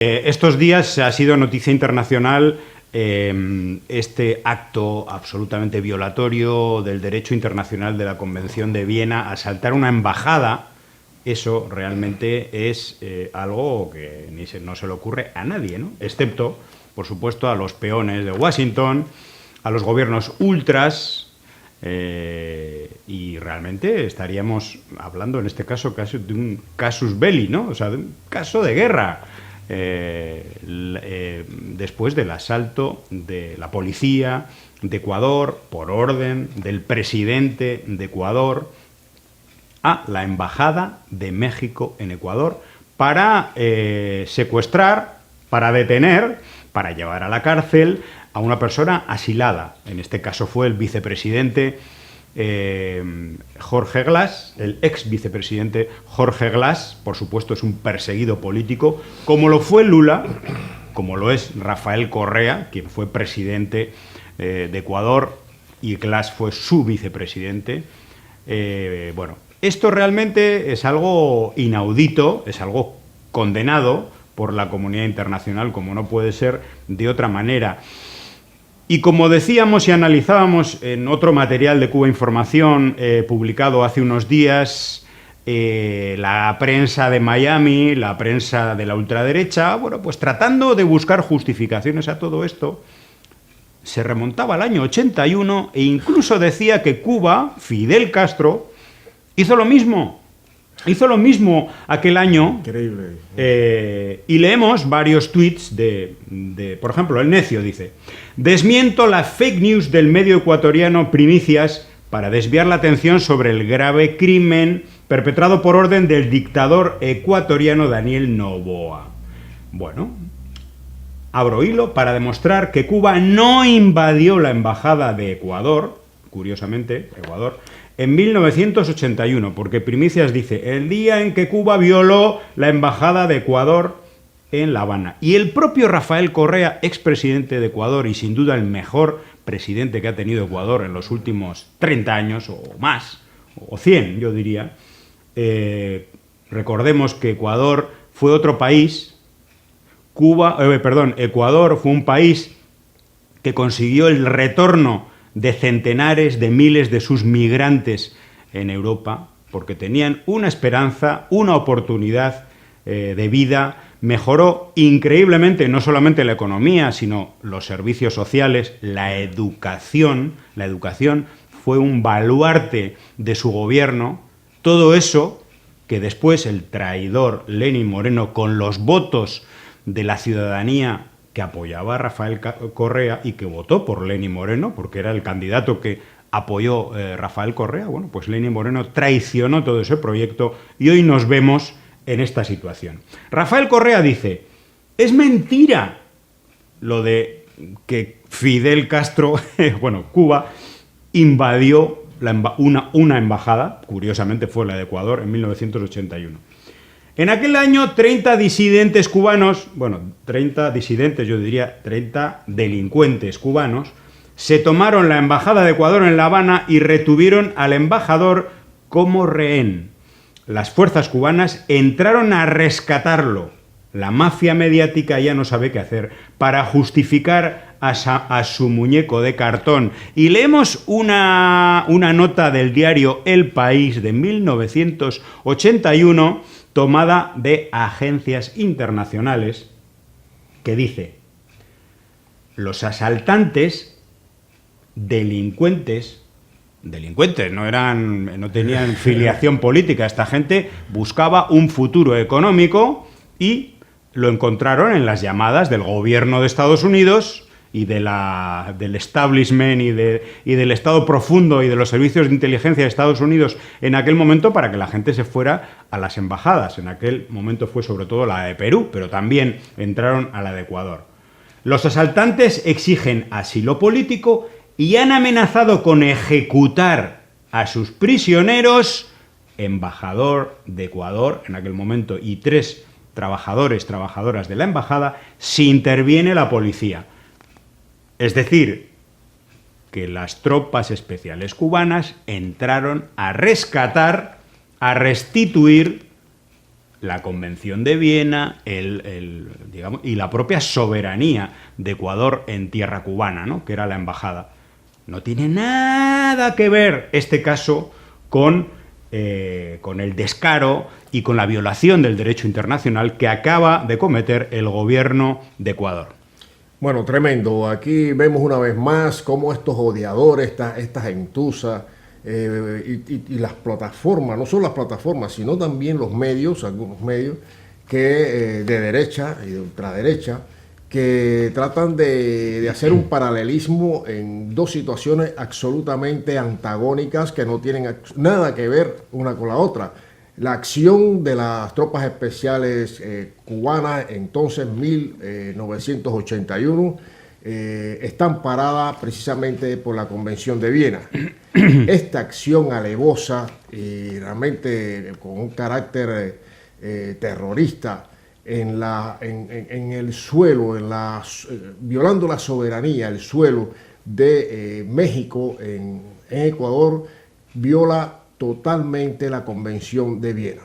Estos días ha sido noticia internacional este acto absolutamente violatorio del derecho internacional de la Convención de Viena, asaltar una embajada. Eso realmente es algo que no se le ocurre a nadie, ¿no? Excepto, por supuesto, a los peones de Washington, a los gobiernos ultras, y realmente estaríamos hablando en este caso de un casus belli, ¿no? O sea, de un caso de guerra. Después del asalto de la policía de Ecuador por orden del presidente de Ecuador a la embajada de México en Ecuador para secuestrar, para detener, para llevar a la cárcel a una persona asilada. En este caso fue el vicepresidente Jorge Glass, el ex vicepresidente Jorge Glass. Por supuesto es un perseguido político, como lo fue Lula, como lo es Rafael Correa, quien fue presidente de Ecuador, y Glass fue su vicepresidente. Bueno, esto realmente es algo inaudito, es algo condenado por la comunidad internacional, como no puede ser de otra manera. Y como decíamos y analizábamos en otro material de Cuba Información publicado hace unos días, la prensa de Miami, la prensa de la ultraderecha, bueno, pues tratando de buscar justificaciones a todo esto, se remontaba al año 81 e incluso decía que Cuba, Fidel Castro, hizo lo mismo aquel año. Increíble. Y leemos varios tweets por ejemplo, El Necio dice: desmiento la fake news del medio ecuatoriano Primicias para desviar la atención sobre el grave crimen perpetrado por orden del dictador ecuatoriano Daniel Noboa. Bueno, abro hilo para demostrar que Cuba no invadió la embajada de Ecuador, curiosamente, Ecuador, en 1981, porque Primicias dice: el día en que Cuba violó la embajada de Ecuador en La Habana. Y el propio Rafael Correa, expresidente de Ecuador y sin duda el mejor presidente que ha tenido Ecuador en los últimos 30 años o más, o 100 yo diría, recordemos que Ecuador fue otro país, Ecuador fue un país que consiguió el retorno de centenares de miles de sus migrantes en Europa, porque tenían una esperanza, una oportunidad de vida. Mejoró increíblemente no solamente la economía, sino los servicios sociales, la educación. La educación fue un baluarte de su gobierno. Todo eso que después el traidor Lenín Moreno, con los votos de la ciudadanía que apoyaba a Rafael Correa y que votó por Lenín Moreno, porque era el candidato que apoyó Rafael Correa, bueno, pues Lenín Moreno traicionó todo ese proyecto y hoy nos vemos en esta situación. Rafael Correa dice: es mentira lo de que Fidel Castro, Cuba, invadió una embajada, curiosamente fue la de Ecuador, en 1981. En aquel año, 30 disidentes cubanos, 30 disidentes, yo diría 30 delincuentes cubanos, se tomaron la embajada de Ecuador en La Habana y retuvieron al embajador como rehén. Las fuerzas cubanas entraron a rescatarlo. La mafia mediática ya no sabe qué hacer para justificar a su muñeco de cartón. Y leemos una nota del diario El País de 1981, tomada de agencias internacionales, que dice: los asaltantes, delincuentes, no tenían filiación política, esta gente buscaba un futuro económico y lo encontraron en las llamadas del gobierno de Estados Unidos y del establishment y del Estado profundo y de los servicios de inteligencia de Estados Unidos en aquel momento para que la gente se fuera a las embajadas. En aquel momento fue sobre todo la de Perú, pero también entraron a la de Ecuador. Los asaltantes exigen asilo político y han amenazado con ejecutar a sus prisioneros, embajador de Ecuador en aquel momento y 3 trabajadoras de la embajada, si interviene la policía. Es decir, que las tropas especiales cubanas entraron a rescatar, a restituir la Convención de Viena digamos, y la propia soberanía de Ecuador en tierra cubana, ¿no?, que era la embajada. No tiene nada que ver este caso con el descaro y con la violación del derecho internacional que acaba de cometer el gobierno de Ecuador. Bueno, tremendo. Aquí vemos una vez más cómo estos odiadores, estas gentusas y las plataformas, no solo las plataformas, sino también los medios, algunos medios que de derecha y de ultraderecha, que tratan de hacer un paralelismo en dos situaciones absolutamente antagónicas que no tienen nada que ver una con la otra. La acción de las tropas especiales cubanas, entonces 1981, está amparada precisamente por la Convención de Viena. Esta acción alevosa y realmente con un carácter terrorista en el suelo, violando la soberanía, el suelo de México en Ecuador, viola totalmente la Convención de Viena.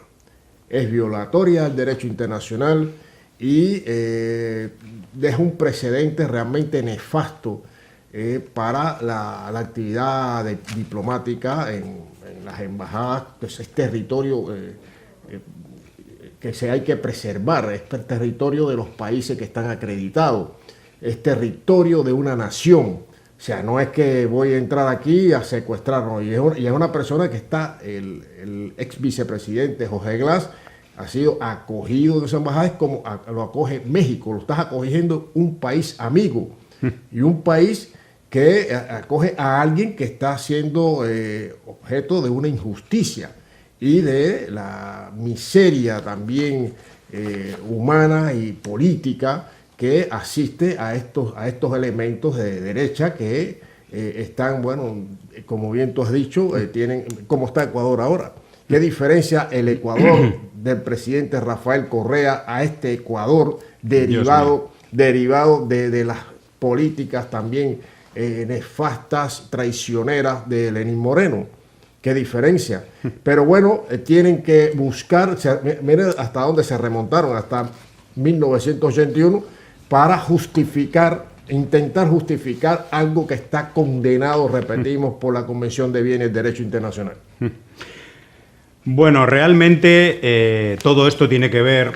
Es violatoria del derecho internacional y deja un precedente realmente nefasto para la actividad diplomática en las embajadas. Pues es territorio que hay que preservar, es el territorio de los países que están acreditados, es territorio de una nación. O sea, no es que voy a entrar aquí a secuestrarnos. Y es una persona que está, el ex vicepresidente Jorge Glass, ha sido acogido en esa embajada, como lo acoge México. Lo estás acogiendo un país amigo y un país que acoge a alguien que está siendo objeto de una injusticia y de la miseria también humana y política que asiste a estos elementos de derecha que están, bueno, como bien tú has dicho, tienen, ¿cómo está Ecuador ahora? ¿Qué diferencia el Ecuador del presidente Rafael Correa a este Ecuador derivado de las políticas también nefastas, traicioneras de Lenín Moreno? ¿Qué diferencia? Pero bueno, tienen que buscar, miren hasta dónde se remontaron, hasta 1981, para intentar justificar algo que está condenado, repetimos, por la Convención de Viena y el Derecho Internacional. Bueno, realmente todo esto tiene que ver,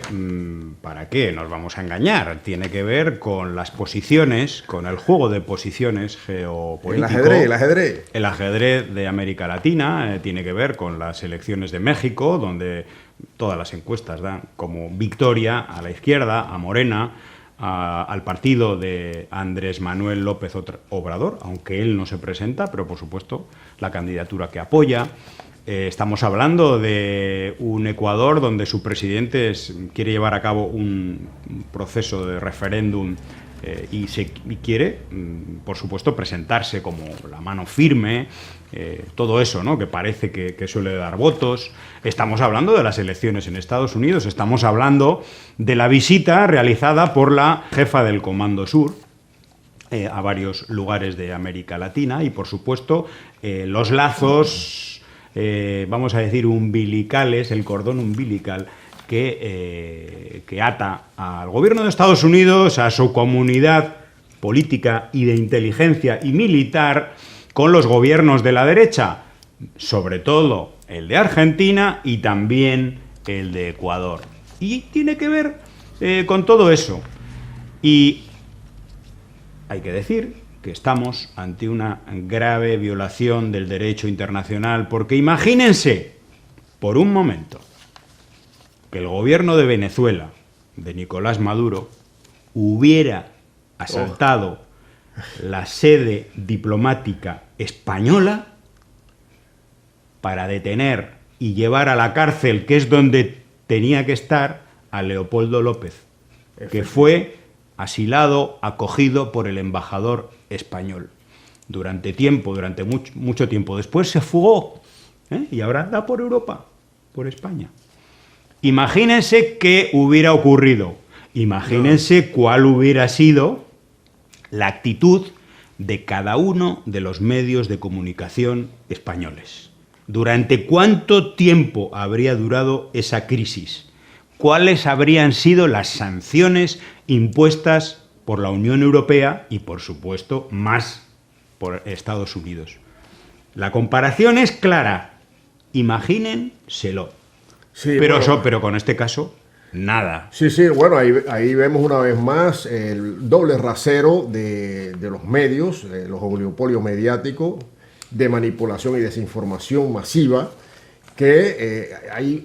¿para qué nos vamos a engañar? Tiene que ver con las posiciones, con el juego de posiciones geopolítico. El ajedrez de América Latina, tiene que ver con las elecciones de México, donde todas las encuestas dan como victoria a la izquierda, a Morena, al partido de Andrés Manuel López Obrador, aunque él no se presenta, pero por supuesto la candidatura que apoya. Estamos hablando de un Ecuador donde su presidente quiere llevar a cabo un proceso de referéndum y quiere, por supuesto, presentarse como la mano firme, todo eso, ¿no?, que parece que suele dar votos. Estamos hablando de las elecciones en Estados Unidos, estamos hablando de la visita realizada por la jefa del Comando Sur a varios lugares de América Latina y, por supuesto, los lazos, vamos a decir, umbilicales, el cordón umbilical que ata al gobierno de Estados Unidos, a su comunidad política y de inteligencia y militar, con los gobiernos de la derecha, sobre todo el de Argentina y también el de Ecuador. Y tiene que ver con todo eso. Y hay que decir que estamos ante una grave violación del derecho internacional, porque imagínense, por un momento, que el gobierno de Venezuela, de Nicolás Maduro, hubiera asaltado la sede diplomática española para detener y llevar a la cárcel, que es donde tenía que estar, a Leopoldo López, que fue asilado, acogido por el embajador español. Durante mucho tiempo después se fugó, y ahora anda por Europa, por España. Imagínense qué hubiera ocurrido, imagínense cuál hubiera sido la actitud de cada uno de los medios de comunicación españoles. ¿Durante cuánto tiempo habría durado esa crisis? cuáles habrían sido las sanciones impuestas por la Unión Europea y, por supuesto, más por Estados Unidos. La comparación es clara. Imagínenselo. Sí, pero con este caso, nada. Sí, bueno, ahí vemos una vez más el doble rasero de los medios, los oligopolios mediáticos, de manipulación y desinformación masiva, que hay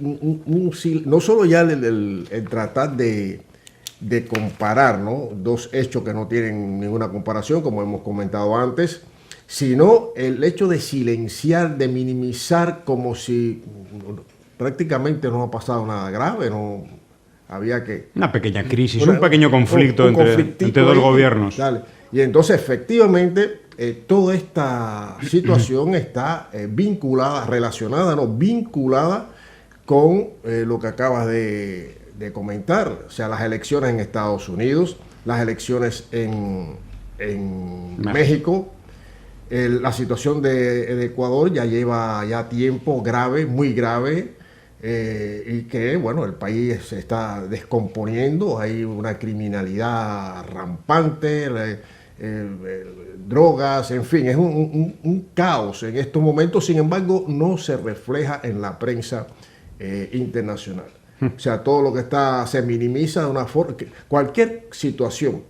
no solo ya el tratar de comparar, ¿no?, dos hechos que no tienen ninguna comparación, como hemos comentado antes, sino el hecho de silenciar, de minimizar como si prácticamente no ha pasado nada grave, no había que... Una pequeña crisis, un pequeño conflicto entre dos gobiernos. Dale. Y entonces, efectivamente, toda esta situación está vinculada con lo que acabas de comentar, o sea, las elecciones en Estados Unidos, las elecciones en México. La situación de Ecuador ya lleva tiempo grave, muy grave, y que, bueno, el país se está descomponiendo, hay una criminalidad rampante, drogas, en fin, es un caos en estos momentos. Sin embargo, no se refleja en la prensa internacional. O sea, todo lo que se minimiza de una forma, cualquier situación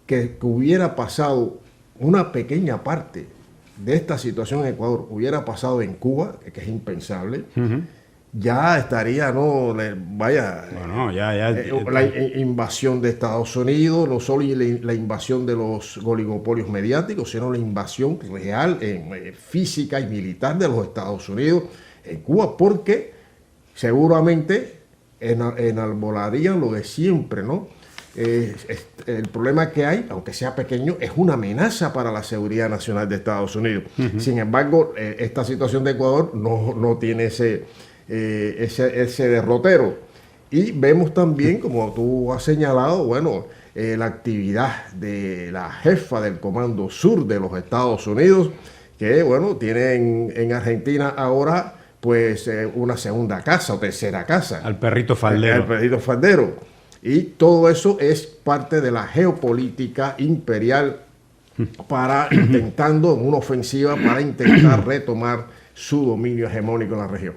que hubiera pasado, una pequeña parte de esta situación en Ecuador hubiera pasado en Cuba, que es impensable, ya estaría, ¿no? La invasión de Estados Unidos, no solo la invasión de los oligopolios mediáticos, sino la invasión real, física y militar de los Estados Unidos en Cuba, porque seguramente enarbolarían lo de siempre, ¿no? El problema que hay, aunque sea pequeño, es una amenaza para la seguridad nacional de Estados Unidos. Sin embargo, esta situación de Ecuador no tiene ese derrotero. Y vemos también, como tú has señalado, bueno, la actividad de la jefa del Comando Sur de los Estados Unidos, que, bueno, tiene en Argentina ahora, pues, una segunda casa o tercera casa. Al perrito faldero. Al perrito faldero. Y todo eso es parte de la geopolítica imperial intentando, en una ofensiva, para intentar retomar su dominio hegemónico en la región.